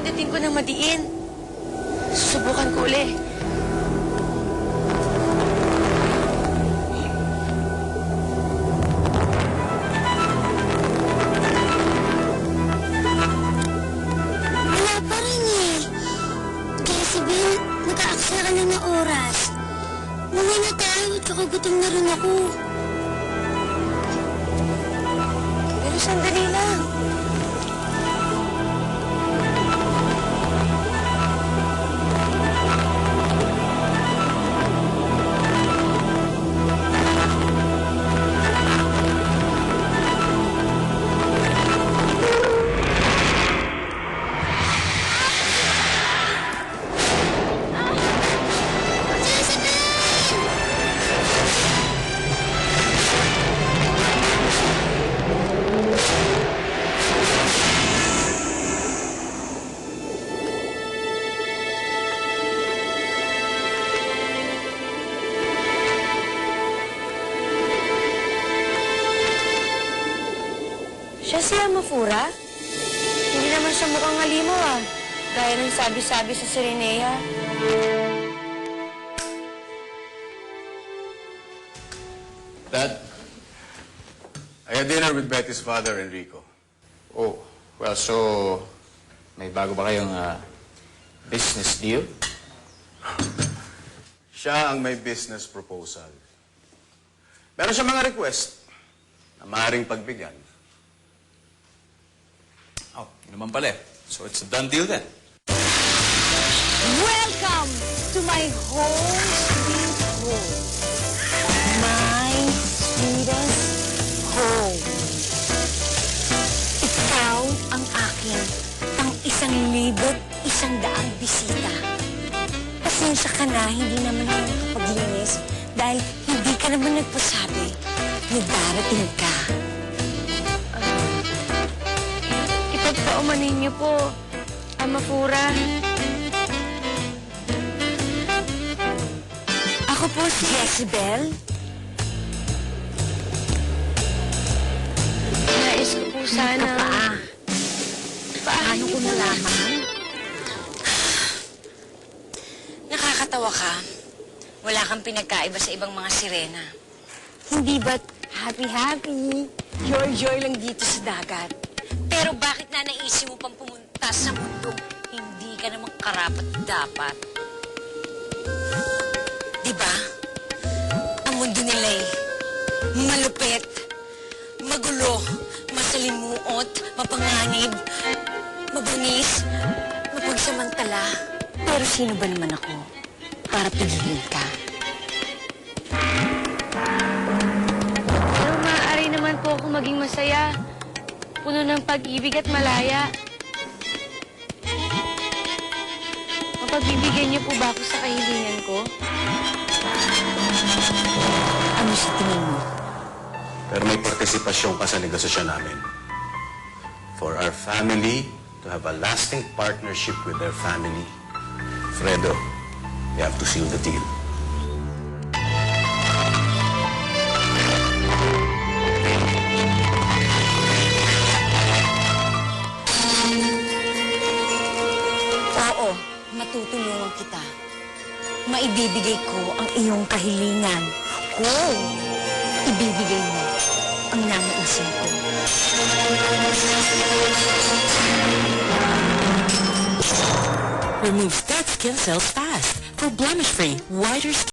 pindutin ko ng madiin. Susubukan ko uli. Wala pa rin eh. Jezebel, nag-aaksara na ng oras. Uwi na tayo at saka gutom na rin ako. Pero sandali lang. Siya si Amafura? Hindi naman siya mukhang halimaw ah. Gaya ng sabi-sabi sa Sirenea. Dad, I had dinner with Betty's father, Enrico. Oh, well, so may bago ba kayong business deal? Siya ang may business proposal. Meron siya mga request na maaaring pagbigyan. Oh, yun naman pala. So it's a done deal then. Welcome to my home sweet home. My sweetest home. Ikaw ang akin pang 1,100 bisita. Pasensya ka na, hindi naman ako nakapaglinis dahil hindi ka naman nagpasabi na darating ka. Ipagpaumanin niyo po, Amafura. Ako po si Jezebel. Nais ko po sana... Paano ko nalaman? Nakakatawa ka. Wala kang pinagkaiba sa ibang mga sirena. Hindi ba't happy-happy? Joy-joy lang dito sa dagat. Pero bakit na naisip mo pang pumunta sa mundo? Hindi ka namang karapat-dapat. Diba? Ang mundo nila'y malupit, magulo, masalimuot, mapanganib, mabangis, mapagsamantala. Pero sino ba naman ako para pigilin ka? Pero maaari naman po ako maging masaya. Puno ng pag-ibig at malaya. Mapagbibigyan niyo po ba ako sa kahilingan ko? Ano sa tingin mo? Pero may partisipasyon ka sa negosasyon namin. For our family to have a lasting partnership with their family, Fredo, you have to seal the deal. Oo, matutulungan kita. Maibibigay ko ang iyong kahilingan. Kung ibibigay mo ang nanaisin ko. Removes dead skin cells fast for blemish-free, whiter skin.